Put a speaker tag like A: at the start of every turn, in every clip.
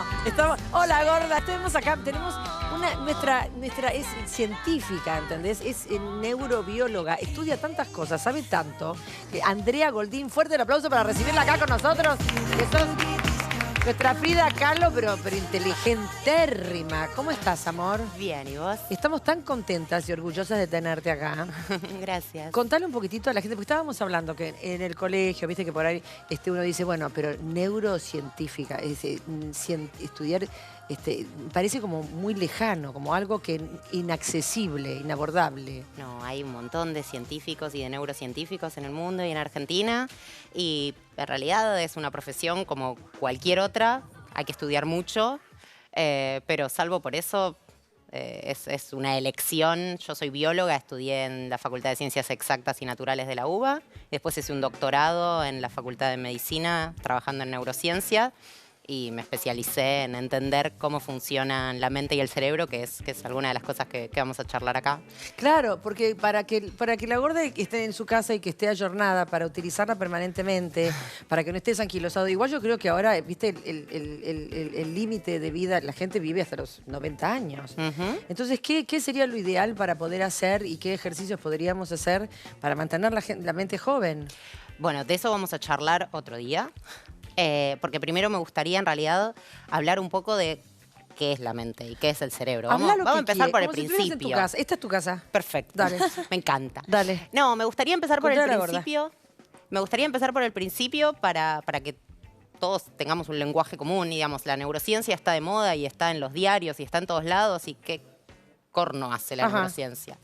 A: No, estamos... Hola, gorda, estamos acá. Tenemos una... Nuestra es científica, ¿entendés? Es neurobióloga, estudia tantas cosas, sabe tanto. Andrea Goldín, fuerte el aplauso para recibirla acá con nosotros. Que sos nuestra Frida Kahlo, pero inteligentérrima. ¿Cómo estás, amor?
B: Bien, ¿y vos?
A: Estamos tan contentas y orgullosas de tenerte acá.
B: Gracias.
A: Contale un poquitito a la gente, porque estábamos hablando que en el colegio, viste que por ahí uno dice, bueno, pero neurocientífica, estudiar parece como muy lejano, como algo que inaccesible, inabordable.
B: No, hay un montón de científicos y de neurocientíficos en el mundo y en Argentina, y en realidad es una profesión como cualquier otra, hay que estudiar mucho, pero salvo por eso es una elección. Yo soy bióloga, estudié en la Facultad de Ciencias Exactas y Naturales de la UBA, después hice un doctorado en la Facultad de Medicina trabajando en neurociencia, y me especialicé en entender cómo funcionan la mente y el cerebro, que es alguna de las cosas que vamos a charlar acá.
A: Claro, porque para que la gorda esté en su casa y que esté ayornada, para utilizarla permanentemente, para que no estés anquilosado. Igual yo creo que ahora, viste, el límite de vida, la gente vive hasta los 90 años. Entonces, ¿qué sería lo ideal para poder hacer y qué ejercicios podríamos hacer para mantener la mente joven?
B: Bueno, de eso vamos a charlar otro día. Porque primero me gustaría, en realidad, hablar un poco de qué es la mente y qué es el cerebro. Vamos a empezar por el principio.
A: En tu casa. Esta es tu casa.
B: Perfecto.
A: Dale.
B: Me encanta.
A: Dale.
B: No, me gustaría empezar por el principio. Me gustaría empezar por el principio para que todos tengamos un lenguaje común. Digamos, la neurociencia está de moda y está en los diarios y está en todos lados. ¿Y qué corno hace la neurociencia?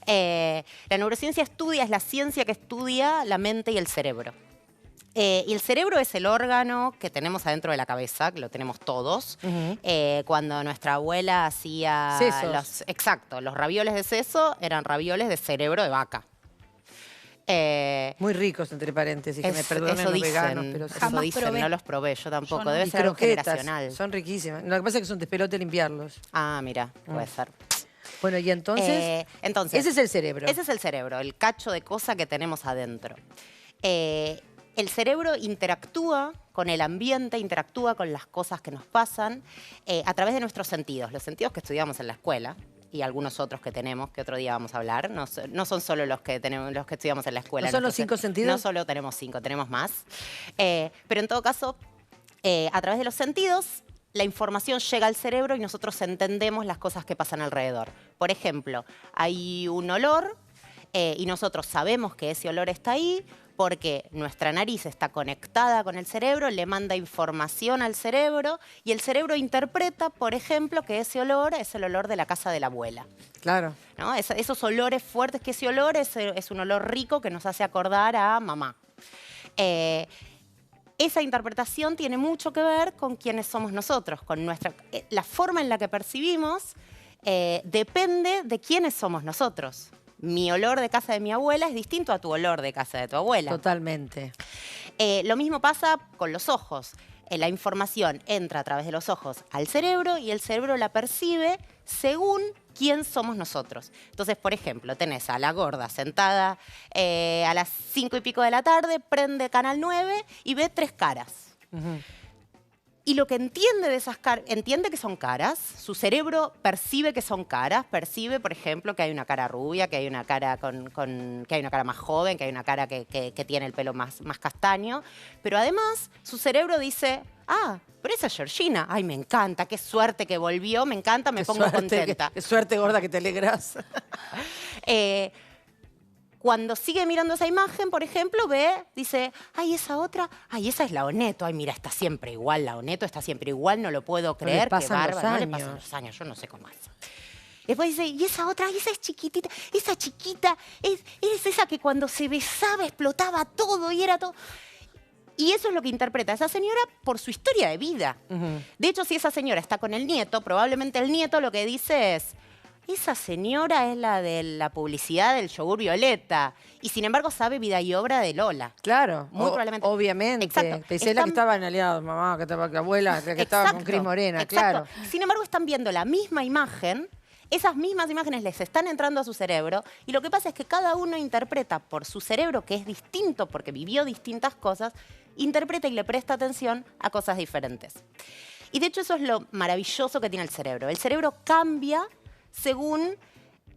B: La neurociencia es la ciencia que estudia la mente y el cerebro. Y el cerebro es el órgano que tenemos adentro de la cabeza, que lo tenemos todos. Cuando nuestra abuela hacía los ravioles de seso, eran ravioles de cerebro de vaca.
A: Muy ricos, entre paréntesis, que me perdonen los veganos, pero
B: eso dicen, no los probé, yo tampoco.
A: Debe
B: ser algo generacional.
A: Son riquísimas. Lo que pasa es que es un despelote limpiarlos.
B: Ah, mira, puede ser.
A: Bueno, y entonces, ese es el cerebro.
B: Ese es el cerebro, el cacho de cosa que tenemos adentro. El cerebro interactúa con el ambiente, interactúa con las cosas que nos pasan a través de nuestros sentidos. Los sentidos que estudiamos en la escuela y algunos otros que tenemos, que otro día vamos a hablar. No son solo los que estudiamos en la escuela.
A: ¿No son los 5 sentidos?
B: No solo tenemos 5, tenemos más. Pero en todo caso, a través de los sentidos, la información llega al cerebro y nosotros entendemos las cosas que pasan alrededor. Por ejemplo, hay un olor y nosotros sabemos que ese olor está ahí, porque nuestra nariz está conectada con el cerebro, le manda información al cerebro y el cerebro interpreta, por ejemplo, que ese olor es el olor de la casa de la abuela.
A: Claro.
B: ¿No? Esos olores fuertes, que ese olor es un olor rico que nos hace acordar a mamá. Esa interpretación tiene mucho que ver con quiénes somos nosotros, con la forma en la que percibimos depende de quiénes somos nosotros. Mi olor de casa de mi abuela es distinto a tu olor de casa de tu abuela.
A: Totalmente.
B: Lo mismo pasa con los ojos. La información entra a través de los ojos al cerebro y el cerebro la percibe según quién somos nosotros. Entonces, por ejemplo, tenés a la gorda sentada a las 5 y pico de la tarde, prende Canal 9 y ve 3 caras. Y lo que entiende de esas caras, entiende que son caras, su cerebro percibe que son caras, percibe, por ejemplo, que hay una cara rubia, que hay una cara que hay una cara más joven, que hay una cara que tiene el pelo más castaño, pero además su cerebro dice, ah, pero esa es Georgina, ay, me encanta, qué suerte que volvió, me encanta, me pongo contenta.
A: Qué suerte, gorda, que te alegras.
B: Cuando sigue mirando esa imagen, por ejemplo, dice, ay, esa otra, ay, esa es la Oneto, ay, mira, está siempre igual, la Oneto está siempre igual, no lo puedo creer, qué bárbaro. No le pasan los años, yo no sé cómo es. Después dice, y esa otra, ay, esa es chiquitita, esa chiquita, es esa que cuando se besaba explotaba todo y era todo. Y eso es lo que interpreta esa señora por su historia de vida. De hecho, si esa señora está con el nieto, probablemente el nieto lo que dice es, esa señora es la de la publicidad del yogur Violeta. Y sin embargo sabe vida y obra de Lola.
A: Claro,
B: muy probablemente.
A: Obviamente.
B: Exacto.
A: Pensé la que estaba en aliados, mamá, que estaba la abuela, que estaba con Cris Morena, claro.
B: Sin embargo, están viendo la misma imagen, esas mismas imágenes les están entrando a su cerebro, y lo que pasa es que cada uno interpreta por su cerebro, que es distinto porque vivió distintas cosas, interpreta y le presta atención a cosas diferentes. Y de hecho eso es lo maravilloso que tiene el cerebro. El cerebro cambia según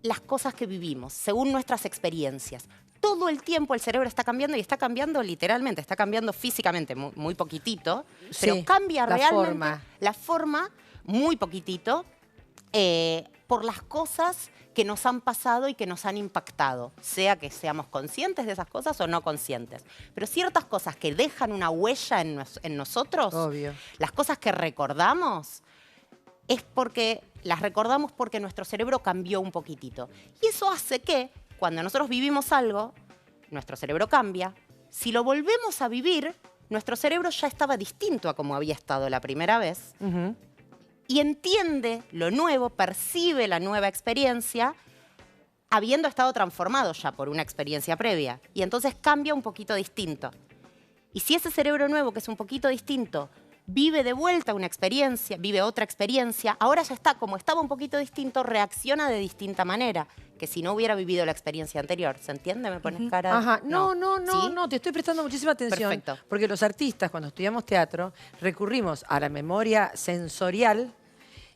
B: las cosas que vivimos, según nuestras experiencias. Todo el tiempo el cerebro está cambiando y está cambiando literalmente, está cambiando físicamente muy, muy poquitito, pero
A: Sí,
B: cambia
A: la
B: realmente
A: forma.
B: la forma muy poquitito por las cosas que nos han pasado y que nos han impactado, sea que seamos conscientes de esas cosas o no conscientes. Pero ciertas cosas que dejan una huella en nosotros,
A: Obvio.
B: las cosas que recordamos, es porque las recordamos porque nuestro cerebro cambió un poquitito. Y eso hace que cuando nosotros vivimos algo, nuestro cerebro cambia. Si lo volvemos a vivir, nuestro cerebro ya estaba distinto a como había estado la primera vez.
A: Ujú.
B: Y entiende lo nuevo, percibe la nueva experiencia, habiendo estado transformado ya por una experiencia previa. Y entonces cambia un poquito distinto. Y si ese cerebro nuevo, que es un poquito distinto, vive de vuelta una experiencia, vive otra experiencia, ahora ya está, como estaba un poquito distinto, reacciona de distinta manera que si no hubiera vivido la experiencia anterior. ¿Se entiende? ¿Me pones cara?
A: Ajá, no,
B: ¿Sí?
A: no, te estoy prestando muchísima atención.
B: Perfecto.
A: Porque los artistas, cuando estudiamos teatro, recurrimos a la memoria sensorial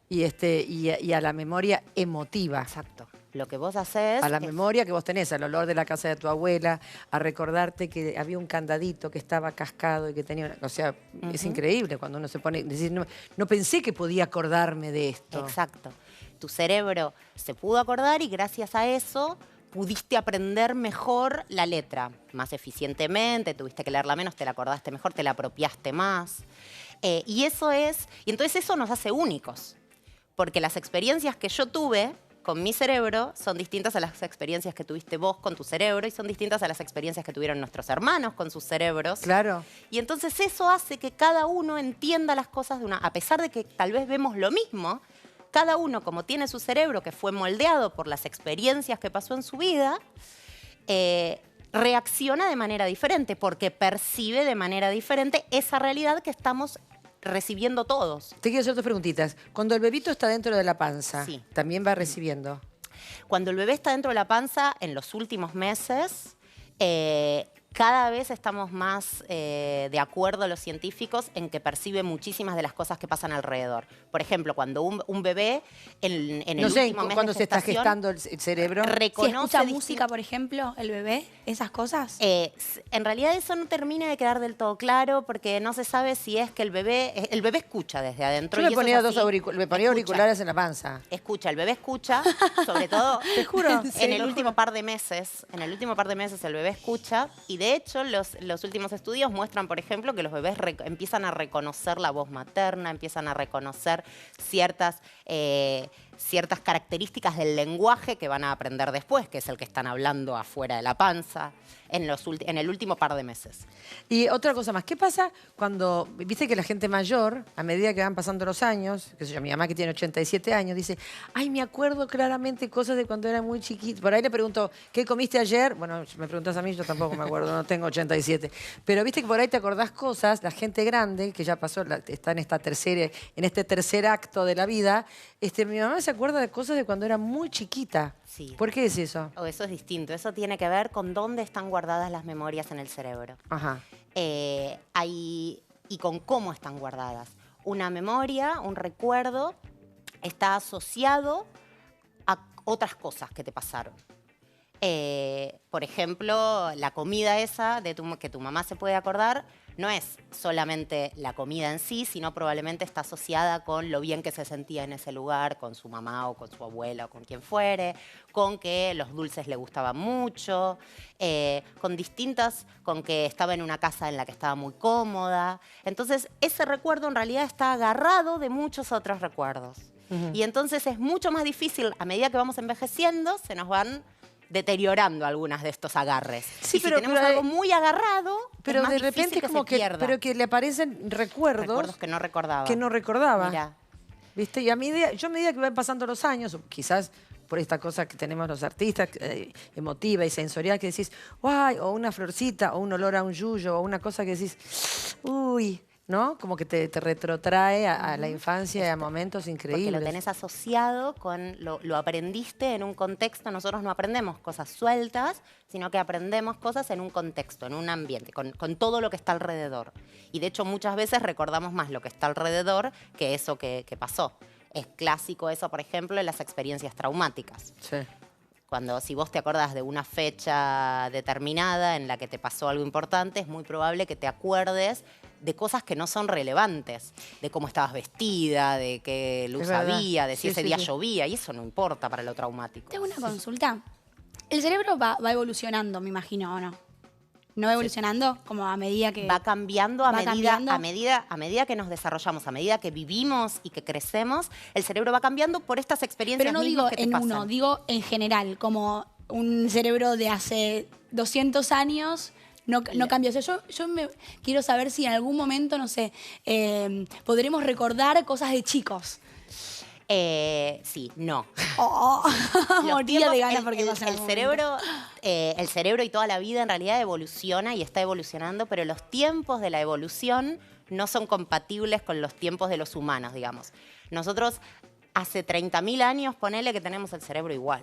A: y a la memoria emotiva.
B: Exacto. Lo que vos haces
A: A la
B: es...
A: memoria que vos tenés, al olor de la casa de tu abuela, a recordarte que había un candadito que estaba cascado y que tenía una... O sea, es increíble cuando uno se pone... Decir, no pensé que podía acordarme de esto.
B: Exacto. Tu cerebro se pudo acordar y gracias a eso pudiste aprender mejor la letra, más eficientemente, tuviste que leerla menos, te la acordaste mejor, te la apropiaste más. Y entonces eso nos hace únicos, porque las experiencias que yo tuve con mi cerebro son distintas a las experiencias que tuviste vos con tu cerebro y son distintas a las experiencias que tuvieron nuestros hermanos con sus cerebros.
A: Claro.
B: Y entonces eso hace que cada uno entienda las cosas a pesar de que tal vez vemos lo mismo, cada uno, como tiene su cerebro que fue moldeado por las experiencias que pasó en su vida, reacciona de manera diferente porque percibe de manera diferente esa realidad que estamos recibiendo todos.
A: Te quiero hacer dos preguntitas. Cuando el bebito está dentro de la panza,
B: Sí.
A: también va recibiendo.
B: Cuando el bebé está dentro de la panza, en los últimos meses, cada vez estamos más de acuerdo los científicos en que percibe muchísimas de las cosas que pasan alrededor. Por ejemplo, cuando un bebé en el
A: No sé,
B: último mes
A: cuando
B: de
A: se está
B: gestación
A: gestando el cerebro.
C: Si
B: reconoce
C: escucha música, por ejemplo, el bebé, esas cosas.
B: en realidad eso no termina de quedar del todo claro porque no se sabe si es que el bebé escucha desde adentro.
A: Yo
B: y
A: me
B: eso
A: ponía,
B: es así.
A: me ponía auriculares en la panza.
B: Escucha, el bebé escucha, sobre todo,
A: Te juro.
B: en el último par de meses, el bebé escucha y de hecho los últimos estudios muestran, por ejemplo, que los bebés empiezan a reconocer la voz materna, empiezan a reconocer ciertas características del lenguaje que van a aprender después, que es el que están hablando afuera de la panza, en el último par de meses.
A: Y otra cosa más, ¿qué pasa cuando, viste que la gente mayor, a medida que van pasando los años, qué sé yo, mi mamá que tiene 87 años, dice, ay, me acuerdo claramente cosas de cuando era muy chiquita. Por ahí le pregunto, ¿qué comiste ayer? Bueno, me preguntás a mí, yo tampoco me acuerdo, no tengo 87. Pero viste que por ahí te acordás cosas, la gente grande, que ya pasó, está en este tercer acto de la vida, mi mamá se acuerda de cosas de cuando era muy chiquita.
B: Sí.
A: ¿Por qué es eso?
B: Eso es distinto, eso tiene que ver con dónde están guardadas las memorias en el cerebro.
A: Ajá.
B: Y con cómo están guardadas. Una memoria, un recuerdo, está asociado a otras cosas que te pasaron. Por ejemplo, la comida esa que tu mamá se puede acordar no es solamente la comida en sí, sino probablemente está asociada con lo bien que se sentía en ese lugar, con su mamá o con su abuela o con quien fuere, con que los dulces le gustaban mucho, con que estaba en una casa en la que estaba muy cómoda. Entonces, ese recuerdo en realidad está agarrado de muchos otros recuerdos. Y entonces es mucho más difícil, a medida que vamos envejeciendo, se nos van deteriorando algunas de estos agarres.
A: Sí,
B: y si tenemos algo muy agarrado,
A: pero
B: es más
A: de repente
B: difícil
A: es como
B: se pierda.
A: pero que le aparecen recuerdos
B: que no recordaba.
A: que no recordaba.
B: Mirá.
A: ¿Viste? Y a medida que van pasando los años, o quizás por esta cosa que tenemos los artistas, emotiva y sensorial, que decís, ¡ay! O una florcita, o un olor a un yuyo, o una cosa que decís, ¡uy! ¿no? Como que te retrotrae a la infancia y a momentos increíbles.
B: Porque lo tenés asociado con lo aprendiste en un contexto. Nosotros no aprendemos cosas sueltas, sino que aprendemos cosas en un contexto, en un ambiente, con todo lo que está alrededor. Y de hecho muchas veces recordamos más lo que está alrededor que eso que pasó. Es clásico eso, por ejemplo, en las experiencias traumáticas.
A: Sí.
B: Si vos te acordás de una fecha determinada en la que te pasó algo importante, es muy probable que te acuerdes de cosas que no son relevantes, de cómo estabas vestida, de qué luz había, de si ese día llovía, y eso no importa para lo traumático.
C: Tengo una consulta. El cerebro va evolucionando, me imagino, ¿o no? ¿No va evolucionando como a medida que...?
B: Va cambiando a medida que nos desarrollamos, a medida que vivimos y que crecemos, el cerebro va cambiando por estas experiencias.
C: Pero no digo en uno, digo en general, como un cerebro de hace 200 años no cambia. O sea, yo quiero saber si en algún momento, no sé, podremos recordar cosas de chicos.
B: Sí, no.
C: Moría de ganas porque
B: el cerebro y toda la vida en realidad evoluciona y está evolucionando, pero los tiempos de la evolución no son compatibles con los tiempos de los humanos, digamos. Nosotros hace 30.000 años, ponele que tenemos el cerebro igual.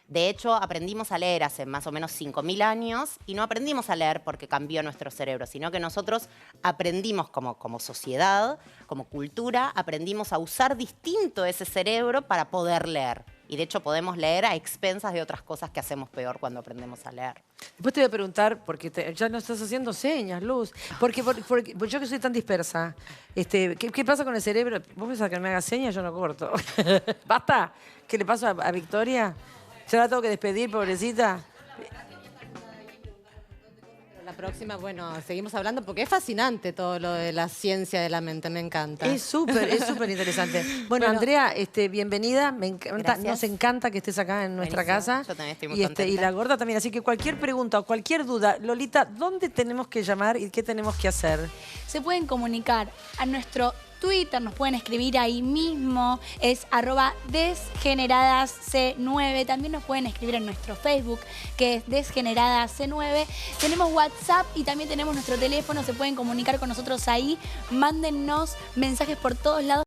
B: De hecho, aprendimos a leer hace más o menos 5.000 años y no aprendimos a leer porque cambió nuestro cerebro, sino que nosotros aprendimos como sociedad, como cultura, aprendimos a usar distinto ese cerebro para poder leer. Y de hecho podemos leer a expensas de otras cosas que hacemos peor cuando aprendemos a leer.
A: Después te voy a preguntar, porque ya no estás haciendo señas, Luz, porque yo que soy tan dispersa, ¿qué pasa con el cerebro? ¿Vos pensás que me haga señas? Yo no corto. ¿Basta? ¿Qué le pasa a Victoria? ¿Ya la tengo que despedir, pobrecita?
D: La próxima, bueno, seguimos hablando porque es fascinante todo lo de la ciencia de la mente, me encanta.
A: Es súper interesante. Bueno, Andrea, bienvenida, me encanta, nos encanta que estés acá en nuestra casa.
B: Yo también estoy muy contenta.
A: Y la gorda también, así que cualquier pregunta o cualquier duda, Lolita, ¿dónde tenemos que llamar y qué tenemos que hacer?
C: Se pueden comunicar a nuestro Twitter, nos pueden escribir ahí mismo, es @desgeneradasc9. También nos pueden escribir en nuestro Facebook, que es desgeneradasc9. Tenemos WhatsApp y también tenemos nuestro teléfono, se pueden comunicar con nosotros ahí. Mándennos mensajes por todos lados.